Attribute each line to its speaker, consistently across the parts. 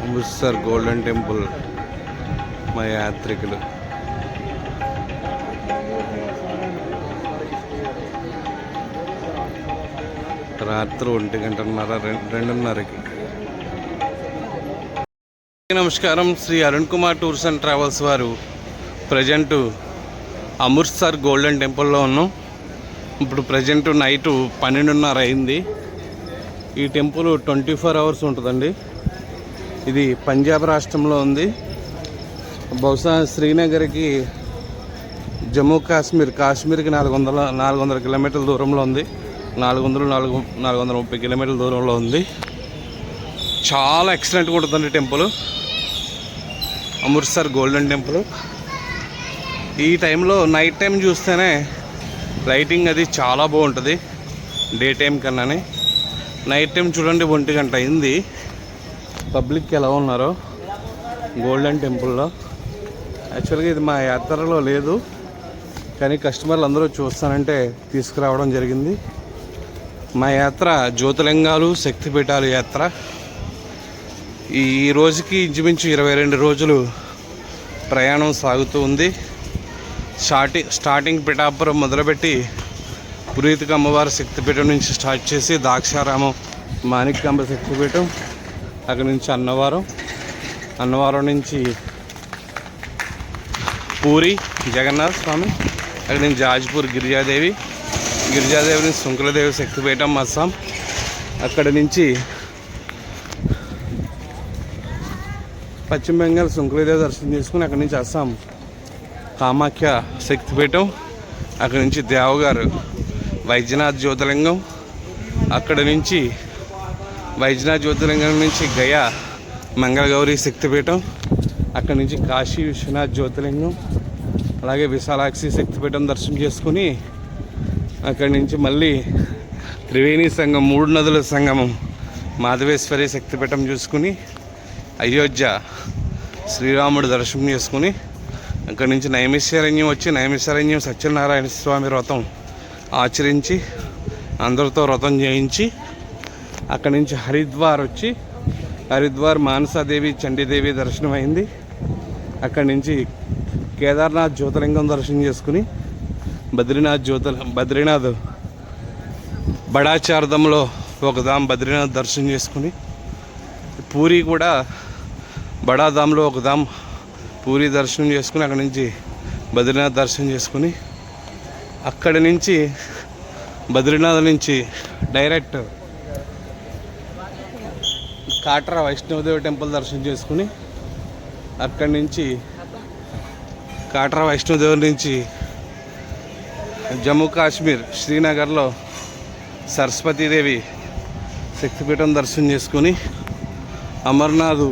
Speaker 1: Amritsar golden temple మా యాత్రికులు. రాత్రి 1:30 నమస్కారం. Shri Arun Kumar tours and travels వారు ప్రజెంటు అమృత్సర్ గోల్డెన్ టెంపుల్లో ఉన్నాం. ఇప్పుడు ప్రజెంట్ నైటు 12:30 అయింది. ఈ టెంపుల్ 24 అవర్స్ ఉంటుందండి. ఇది పంజాబ్ రాష్ట్రంలో ఉంది. బహుశా శ్రీనగర్కి జమ్మూ కాశ్మీర్కి 400 కిలోమీటర్ల దూరంలో ఉంది. 430 కిలోమీటర్ల దూరంలో ఉంది. చాలా ఎక్సలెంట్గా ఉంటుందండి టెంపుల్, అమృత్సర్ గోల్డెన్ టెంపుల్. ఈ టైంలో నైట్ టైం చూస్తేనే లైటింగ్ అది చాలా బాగుంటుంది డే టైం కన్నానే. నైట్ టైం చూడండి 1 గంట అయింది. పబ్లిక్ ఎలా ఉన్నారో గోల్డెన్ టెంపుల్లో. యాక్చువల్గా ఇది మా యాత్రలో లేదు, కానీ కస్టమర్లు అందరూ చూస్తానంటే తీసుకురావడం జరిగింది. మా యాత్ర జ్యోతిర్లింగాలు శక్తిపీఠాలు యాత్ర. ఈ రోజుకి ఇంచుమించు 22 రోజులు ప్రయాణం సాగుతూ ఉంది. స్టార్టింగ్ పిఠాపురం మొదలుపెట్టి పురీతిక అమ్మవారి శక్తిపీఠం నుంచి స్టార్ట్ చేసి ద్రాక్షారామం మాణిక్యాంబ శక్తిపీఠం, అక్కడి నుంచి అన్నవరం నుంచి పూరి జగన్నాథ స్వామి, అక్కడి నుంచి జాజ్పూర్ గిరిజాదేవి నుంచి శుంకులదేవి శక్తిపీఠం అస్సాం, అక్కడి నుంచి పశ్చిమ బెంగాల్ శుంకులదేవి దర్శనం చేసుకుని అక్కడి నుంచి అస్సాం కామాఖ్య శక్తిపీఠం, అక్కడి నుంచి దేవగారు వైద్యనాథ్ జ్యోతిర్లింగం, అక్కడి నుంచి వైద్యనాథ్ జ్యోతిర్లింగం నుంచి గయా మంగళగౌరి శక్తిపీఠం, అక్కడి నుంచి కాశీ విశ్వనాథ్ జ్యోతిర్లింగం, అలాగే విశాలాక్షి శక్తిపీఠం దర్శనం చేసుకుని అక్కడి నుంచి మళ్ళీ త్రివేణి సంగమం 3 నదుల సంగమం మాధవేశ్వరి శక్తిపీఠం చూసుకుని అయోధ్య శ్రీరాముడు దర్శనం చేసుకుని అక్కడి నుంచి నైమిషారణ్యం వచ్చి నైమిషారణ్యం సత్యనారాయణ స్వామి వ్రతం ఆచరించి అందరితో వ్రతం చేయించి అక్కడి నుంచి హరిద్వార్ మానసాదేవి చండీదేవి దర్శనం అయింది. అక్కడి నుంచి కేదార్నాథ్ జ్యోతిర్లింగం దర్శనం చేసుకుని బద్రీనాథ్ బడాచార్దంలో ఒక ధామ్ బద్రీనాథ్ దర్శనం చేసుకుని పూరి కూడా బడాధామ్లో ఒక ధామ్ పూరి దర్శనం చేసుకుని అక్కడి నుంచి బద్రీనాథ్ దర్శనం చేసుకుని అక్కడి నుంచి బద్రీనాథ్ నుంచి డైరెక్ట్ కాట్రా వైష్ణవదేవి టెంపుల్ దర్శనం చేసుకుని అక్కడి నుంచి కాట్రా వైష్ణవదేవి నుంచి జమ్మూ కాశ్మీర్ శ్రీనగర్లో సరస్వతీదేవి శక్తిపీఠం దర్శనం చేసుకుని అమర్నాథ్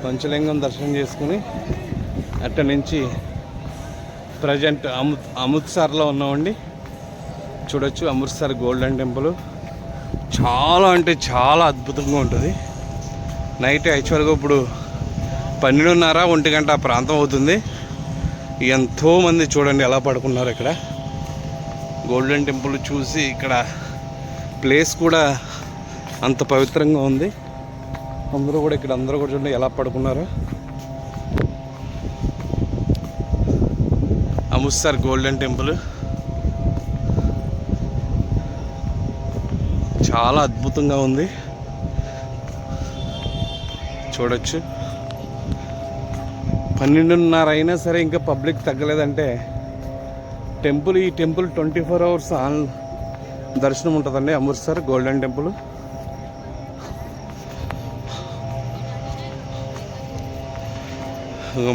Speaker 1: పంచలింగం దర్శనం చేసుకుని అక్కడి నుంచి ప్రజెంట్ అమృత్సర్లో ఉన్నామండి. చూడొచ్చు అమృత్సర్ గోల్డెన్ టెంపుల్ చాలా అంటే చాలా అద్భుతంగా ఉంటుంది. నైట్ యాక్చువల్గా ఇప్పుడు 12:30 1 గంట ఆ ప్రాంతం అవుతుంది. ఎంతోమంది చూడండి ఎలా పడుకున్నారు ఇక్కడ గోల్డెన్ టెంపుల్ చూసి. ఇక్కడ ప్లేస్ కూడా అంత పవిత్రంగా ఉంది. అందరూ కూడా చూడండి ఎలా పడుకున్నారో. అమృత్సర్ గోల్డెన్ టెంపుల్ చాలా అద్భుతంగా ఉంది, చూడొచ్చు. 12:30 అయినా సరే ఇంకా పబ్లిక్ తగ్గలేదంటే ఈ టెంపుల్ 24 అవర్స్ దర్శనం ఉంటుందండి. Amritsar golden temple.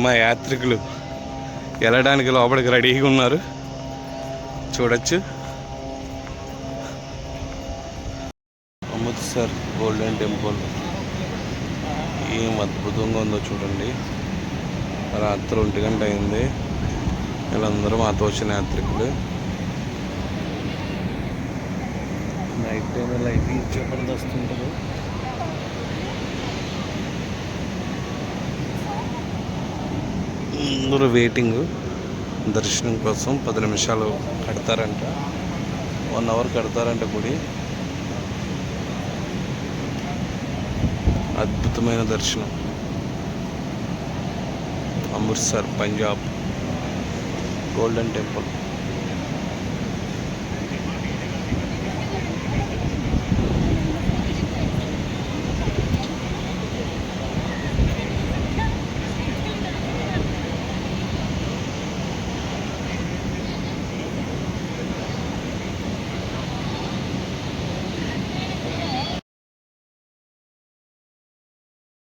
Speaker 1: మా యాత్రికులు వెళ్ళడానికి లోపలికి రెడీగా ఉన్నారు, చూడొచ్చు. అమృత్సర్ గోల్డెన్ టెంపుల్ ఏం అద్భుతంగా ఉందో చూడండి. రాత్రి 1 గంట అయింది. వీళ్ళందరూ మాతో వచ్చిన యాత్రికులు. నైట్ టైం లైటింగ్ జబర్దస్త్ ఉంటుంది. అందరూ వెయిటింగ్ దర్శనం కోసం 10 నిమిషాలు కడతారంట, 1 అవర్ కడతారంట గుడి. అద్భుతమైన దర్శనం. Amritsar, Punjab golden temple.